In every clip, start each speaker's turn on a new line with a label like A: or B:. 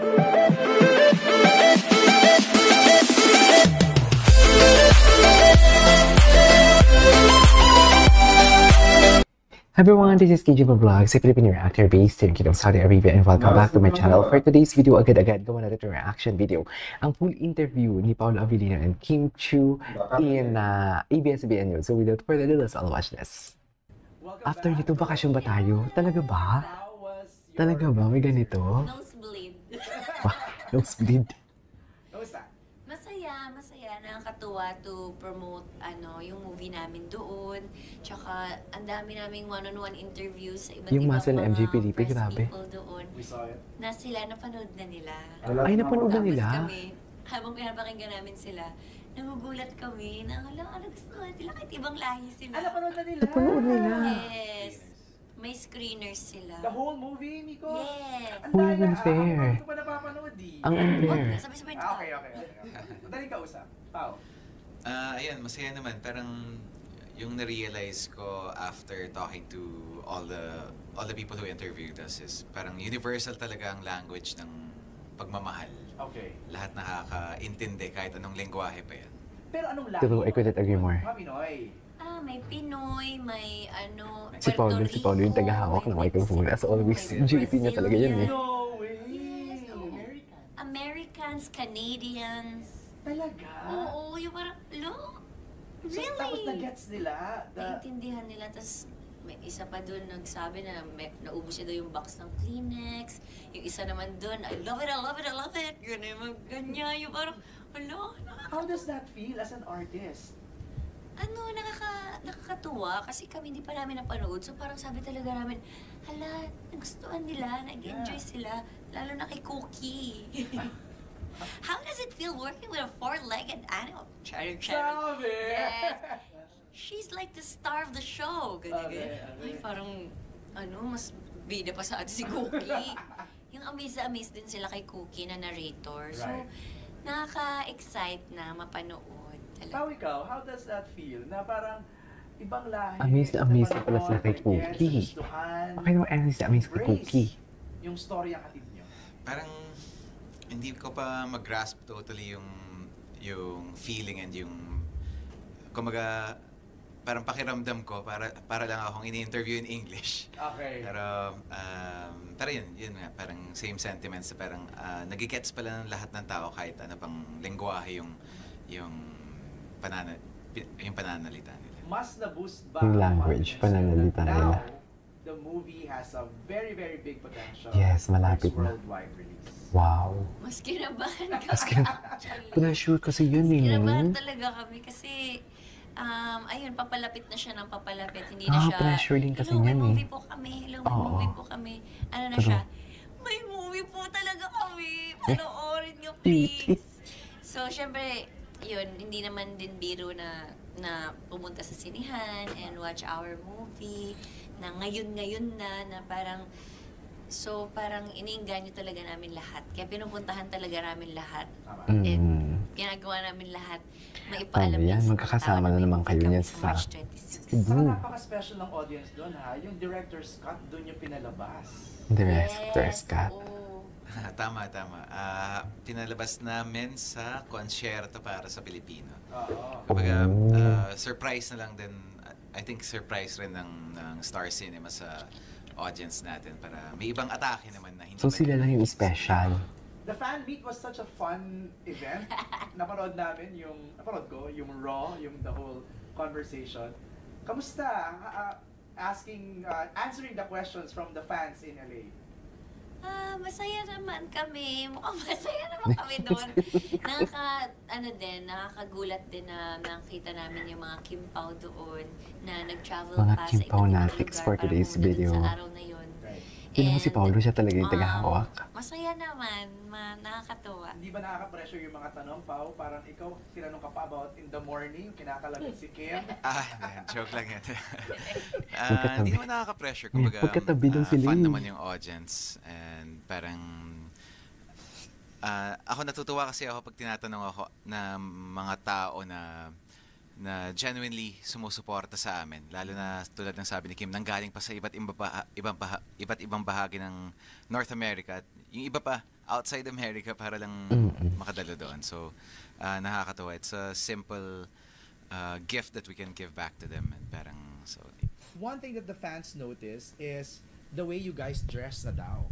A: Everyone, this is KJ Vlogs, a Filipino reactor based in Kingdom, Saudi Arabia, and welcome back to my channel. For today's video, agad-agad gawa natin yung reaction video. Ang full interview ni Paolo Abilino and Kim Chiu in ABS-CBN News. So without further ado, let's all watch this. After nito, bakasyon ba tayo? Talaga ba? Talaga ba? May ganito?
B: Nosebleed.
A: Nosebleed.
B: Masaya. Nakakatuwa to promote yung movie namin doon. Tsaka, ang dami naming one-on-one interviews sa iba't
A: Yung
B: ibang
A: muscle
B: mga
A: MGPDP,
B: press
A: grabe.
B: people doon. Na sila, napanood na nila.
A: Ay, napanood na nila?
B: Tapos kami, habang pinapakinggan namin sila, nagugulat kami na, gusto nila kahit ibang lahi sila.
C: Napanood na nila?
A: Napanood nila?
B: Yes. May screeners sila.
C: The whole movie, Miko?
B: Yes.
C: Ang
A: Uy,
C: daya,
A: unfair.
C: Hindi ko pa napapanood eh.
A: Ang unfair.
B: Sabay-sabay na.
C: Okay. Madaling kausap. Pao.
D: Ayan, masaya naman. Parang yung na-realize ko after talking to all the people who interviewed us is parang universal talaga ang language ng pagmamahal.
C: Okay.
D: Lahat nakakaintindi kahit anong lengguwahe pa yan.
C: Pero anong lahi?
A: True, I couldn't agree more.
C: Mga Pinoy.
B: May Pinoy, may
A: Si Paulo yung tagahawak ng microphone. As always, GP niya talaga yan eh.
C: No way!
B: Yes, Americans, Canadians.
C: Talaga?
B: Oo, yung parang, look, really?
C: So, tapos na-gets nila?
B: Naintindihan nila, tapos may isa pa doon nagsabi na naubos siya daw yung box ng Kleenex. Yung isa naman doon, I love it. Ganyan, yung parang,
C: How does that feel as an artist?
B: Nakakatuwa kasi kami hindi pa namin napanood. So parang sabi talaga namin, nagustuhan nila, nag-enjoy sila, lalo na kay Cookie. How does it feel working with a four-legged animal? Chatter.
C: Sabi!
B: Yes. She's like the star of the show. Ganyan. Ay, parang, mas bida pa sa atin si Cookie. Yung amaze din sila kay Cookie na narrator. So, nakaka-excite na mapanood.
C: Pao, ikaw, how does that feel? Na parang ibang lahi.
A: Amazed na pala sila kay Cookie. Okay naman, amazed kay Cookie.
C: Yung story ang hatid nyo.
D: Parang hindi ko pa mag-grasp totally yung feeling and yung kumaga parang pakiramdam ko para lang akong ini-interview in English.
C: Okay.
D: Pero yun nga, parang same sentiments, parang nagigets pala ng lahat ng tao kahit ano pang lengguwahe yung pananalita nila.
C: Mas na-boost ba
A: Yung language, pananalita nila.
C: Now, the movie has a very, very big potential.
A: Yes, malapit
C: for
A: na.
C: its worldwide release.
A: Wow.
B: Mas kinabahan ka.
A: Pressure kasi yun eh.
B: Kinabahan talaga kami kasi ayun, papalapit na siya ng papalapit. Hindi na siya,
A: pressure din kasi
B: hello,
A: yan
B: may
A: eh.
B: movie po kami. Hello, may movie po kami. Ano na siya? May movie po talaga kami. Panoorin niyo, please. So, syempre, yun, hindi naman din biro na pumunta sa sinihan and watch our movie na ngayon na parang parang iniinganyo talaga namin lahat. Kaya pinupuntahan talaga namin lahat. And ginagawa namin lahat. Maipaalam
A: yan, magkakasama na naman kayo niyan sa
B: March 26.
C: Saka napaka-special ng audience doon ha. Yung director's cut doon yung pinalabas.
A: Director's cut.
D: Tama. Pinalabas namin sa konsyerto para sa Pilipino. Kumbaga, surprise na lang din, I think surprise rin ng Star Cinema sa audience natin para may ibang atake naman na hindi.
A: So sila lang yung special.
C: The fan meet was such a fun event. Napanood ko, yung raw, yung the whole conversation. Kamusta? Answering the questions from the fans in LA.
B: Masaya naman kami. Mukhang masaya naman kami doon. Nakakagulat din na nakita namin yung mga Kim Pao doon na nag-travel
A: Mga
B: pa
A: Kim
B: sa
A: Pao
B: iba't ibang
A: natics
B: lugar
A: for
B: para
A: today's
B: pumunta dun
A: video.
B: sa araw na yun.
A: Yun naman si Paulo, siya talaga yung tagahawak.
B: Masaya naman. Nakakatuwa.
C: Hindi ba nakaka-pressure yung mga tanong, Pao? Parang ikaw, tinanong ka pa about in the morning, kinakalagay si Kim.
D: Joke lang yan.
A: Magkatabi.
D: Hindi naman nakaka-pressure. Kumbaga,
A: Magkatabi lang sila
D: fun
A: eh.
D: naman yung audience. And parang, ako natutuwa kasi ako pag tinatanong ako na mga tao na na genuinely sumusuporta sa amin. Lalo na tulad ng sabi ni Kim, nanggaling pa sa iba't ibang bahagi ng North America. At yung iba pa, outside America para lang makadalo doon. So, nakakatawa. It's a simple gift that we can give back to them. And parang, so,
C: One thing that the fans notice is the way you guys dress na daw.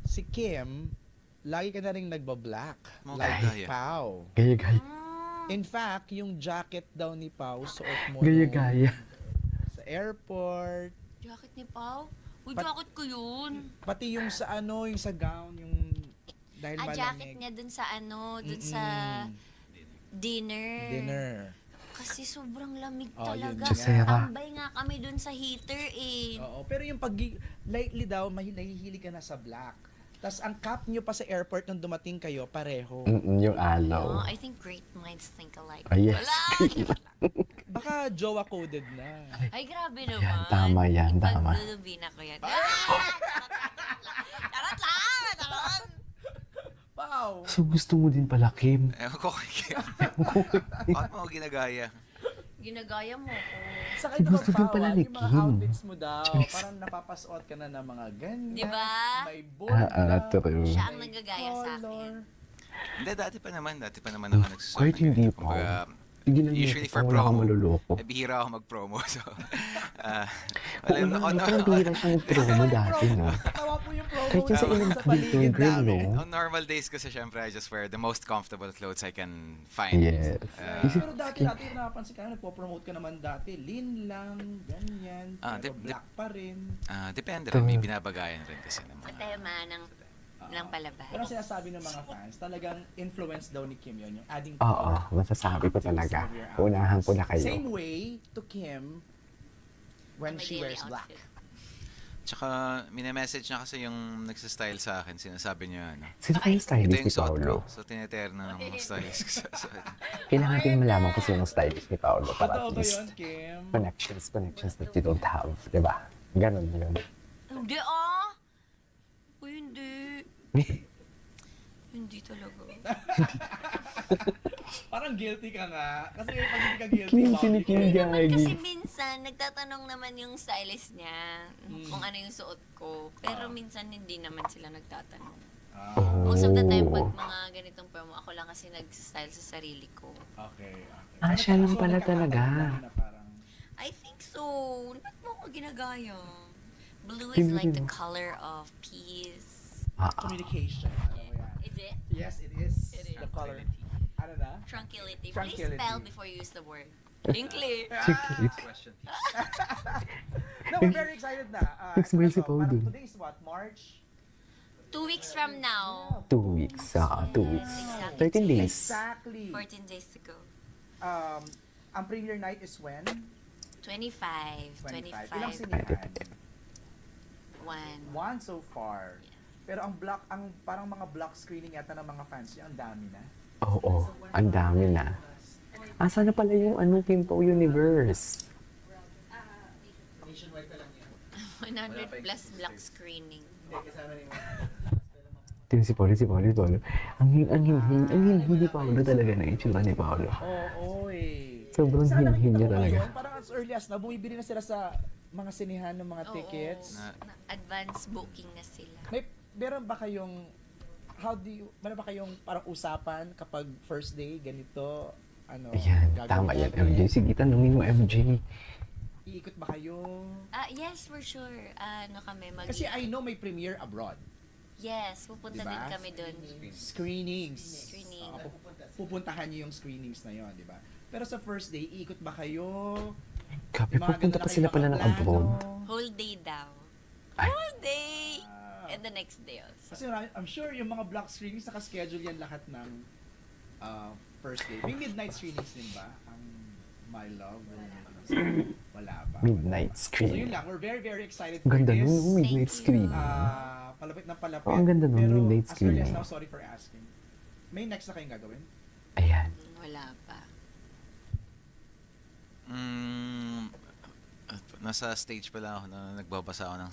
C: Si Kim, lagi ka na rin nagba-black. Like
D: Gaya.
C: Pao.
A: Gaya-gaya.
C: In fact, yung jacket daw ni Pao, suot mo
A: Gaya-gaya.
C: sa airport.
B: Jacket ni Pao? Uy,
C: Pat-
B: jacket ko yun.
C: Pati yung sa ano, yung sa gown, yung dahil
B: Jacket
C: malamig.
B: niya dun sa dun sa dinner.
C: Dinner.
B: Kasi sobrang lamig
C: Oh, yun
B: talaga.
C: nga.
A: Sarah.
B: Tambay nga kami dun sa heater eh.
C: Oo, pero yung lately daw, nahihilig ka na sa black. Tapos ang cap nyo pa sa airport nung dumating kayo, pareho.
A: Yung alaw.
B: No, I think great minds think alike.
A: Ah, yes.
B: Wala!
C: Baka jowa coded na.
B: Ay, grabe naman.
A: tama yan, tama.
B: Ipagdudubin ako yan. Charot lang! Charot!
C: Wow!
A: So gusto mo din pala, Kim?
D: ewan ko kay Kim. Bakit mo ako ginagaya?
B: Ginagaya mo ko.
C: Sa kayo
A: Gusto din pala ni
C: yung mga
A: Kim.
C: outfits mo daw,
A: Cheers.
C: parang napapasuot ka na ng mga ganyan.
B: Diba?
C: May borda.
A: true.
B: Siya ang
C: may
B: nanggagaya sa akin.
C: color.
D: Hindi, dati pa naman ako nagsusuot.
A: Kahit hindi pa.
D: Kumbaga,
A: Tigilan mo,
D: usually for
A: wala kang
D: promo.
A: maluloko.
D: Bihira ako mag-promo. So,
A: Oo nga, parang bihira siya mag-promo dati, no?
C: Tawa po yung promo.
A: Kahit yung sa
C: namin
A: ilang
C: paligid
A: video, girl,
C: namin.
A: no?
D: on normal days kasi syempre I just wear the most comfortable clothes I can find.
A: Yes.
C: Pero dati napapansin ka, nagpo-promote ka naman dati. Lean lang, ganyan. Pero black pa rin.
D: Depende rin, may binabagayan rin kasi ng
B: Sa
D: mga...
B: tema ng palabas.
C: Pero ang sinasabi ng mga fans, talagang influence daw ni Kim yun, yung adding
A: Oo, masasabi ko talaga. Unahan ko na kayo.
C: Same way to Kim when
B: May
C: she
B: daily
C: wears black.
B: outfit.
D: Tsaka, minamessage niya kasi yung nagsastyle sa akin, sinasabi niya, ano,
A: Sino kayong
D: ito
A: stylist
D: yung
A: ni
D: suot
A: Paolo?
D: ko. So, tineterno ng mga stylist ko sa
A: Kailangan din malaman kung sino stylist ni Paolo para
C: Totoo
A: at
C: ba
A: least
C: yun, Kim?
A: connections that you don't have, di ba? Ganon yun.
B: Hindi Uy, hindi. Hindi talaga.
C: Parang guilty ka nga. Kasi pag hindi ka guilty,
A: Kim,
C: bakit?
A: sinikim
B: Naman kasi
A: gagi.
B: minsan, nagtatanong naman yung stylist niya kung ano yung suot ko. Pero minsan hindi naman sila nagtatanong. Most of the time, pag mga ganitong promo, ako lang kasi nag-style sa sarili ko.
C: Okay.
A: Ah, siya lang
C: So,
A: pala
C: nagkakataon
A: talaga.
C: lang na parang,
B: I think so. Ba't mo ko ginagaya? Blue is like the
A: Hindi.
B: color of peace.
C: communication. Ano mo yan?
B: Is it?
C: Yes, it is.
B: It is.
C: The color. Ano na?
B: Tranquility. Please
C: Tranquility.
B: spell before you use the word. Inkly.
D: question.
C: No, we're very excited na.
A: Next month si
C: so,
A: Paul
C: parang
A: dun.
C: today is what? March?
B: 2 weeks from now.
A: 2 weeks. 2 weeks.
B: Exactly.
A: 13 days.
C: Exactly.
B: 14 days to go.
C: Ang premiere night is when?
B: 25.
C: 25. Ilang
B: 25.
C: sinihan?
B: One.
C: One so far. Pero ang parang mga block screening yata ng mga fans niya, ang dami na.
A: Oo, ang dami na. Asa na pala yung Kim Pao Universe?
C: Nationwide ka lang yan.
B: 100 plus block screening.
C: Hindi, kasama ni mo.
A: Tingnan si Paolo. Ang hindi Paolo talaga na itsura ni Paolo.
C: Oo, eh.
A: Sobrang
C: Sana
A: hinhin niya
C: nakita ko
A: talaga.
C: ngayon, parang as early as na, bumibili na sila sa mga sinihan ng mga tickets.
B: Advance booking na sila.
C: Meron ba kayong, meron ba kayong parang usapan kapag first day, ganito,
A: Ayan, tama yan, MJ. Sige, tanungin mo, MJ.
C: Iikot ba kayo?
B: Yes, for sure. Kami
C: Kasi I know may premiere abroad.
B: Yes, pupunta
C: Diba?
B: din kami doon.
C: Screenings.
B: Screening.
C: Pupuntahan niyo yung screenings na yon, di ba? Pero sa first day, iikot ba kayo?
A: Kapi, pupunta pa sila pala ng abroad.
B: Whole day daw.
A: Ay.
B: Whole day! And the next day also.
C: Kasi I'm sure yung mga block screenings, naka-schedule yan lahat ng first day. May midnight screenings din ba? Ang My Love? Wala pa.
A: Midnight
C: So
A: screen.
C: yun lang, we're very, very excited for
A: Ganda
C: this.
A: nun, midnight
B: Thank you.
A: screen.
C: Palapit ng palapit.
A: Oh, ang ganda nun,
C: Pero
A: midnight
C: as early as
A: screening.
C: now, sorry for asking. May next na kayong gagawin?
A: Ayan.
B: Wala pa.
D: Nasa stage pa lang ako na nagbabasa ako ng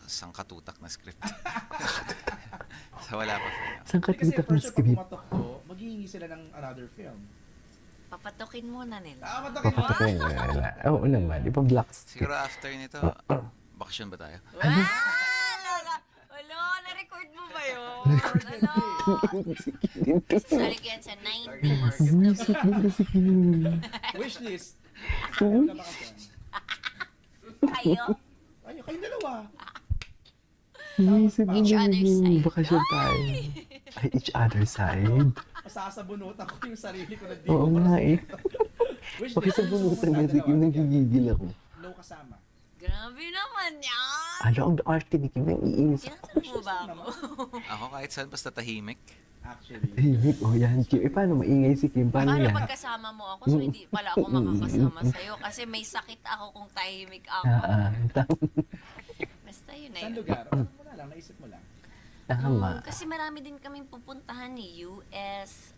D: sangkatutak na script. So wala pa for now.
A: Saan ka
C: Kasi
A: titak
C: for
A: ng
C: sure, pag
A: script?
C: pumatok to, maghihingi sila ng another film.
B: Papatukin muna nila.
C: Matakin mo.
A: Papatukin na. Oo naman, di ba blocks?
D: Siguro after nito, bakasyon ba tayo?
B: Wala! Wala! Na-record mo ba yun? Wala! Sasali ko yan sa 90s.
C: Wishlist. Ano na bakasyon?
B: Kayo?
C: Kayong dalawa.
A: Inisip
B: Each other's side.
A: Bakasyon tayo. Ay, each other side.
C: Masasabunutan ko yung sarili ko na di
A: Oo
C: ko
A: nga eh.
C: Wishlist.
A: Pakisabunutan niya, si Kim, nagigigil ako.
C: No kasama.
B: Grabe naman yan!
A: Ano, ang arte ni Kim, naiinis ako.
B: Tinatanong mo ba ako?
D: Ako kahit saan, basta tahimik.
C: Actually.
A: Tahimik, oh yan, Kim. Eh, paano maingay si Kim? Paano
B: Paano
A: yan?
B: pagkasama mo ako, so hindi pala ako makakasama sa'yo kasi may sakit ako kung tahimik ako. Basta yun na
C: Saan
B: yun.
C: lugar? Ano mo na lang, naisip mo lang.
A: Tama.
B: Kasi marami din kaming pupuntahan ni US,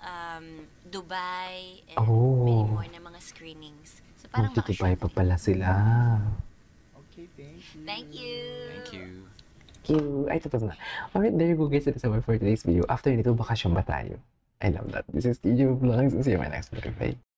B: Dubai, and
A: Oh.
B: many more na mga screenings. So parang
A: Magtutupay pa
B: bakasyon.
A: pala sila.
C: Okay, thank you.
B: Thank you!
D: Thank you.
A: Cute. Ay, tapos na. Alright, there you go guys. That is our for today's video. After nito, bakasyon ba tayo? I love that. This is TJ Vlogs. See you in my next video. Bye.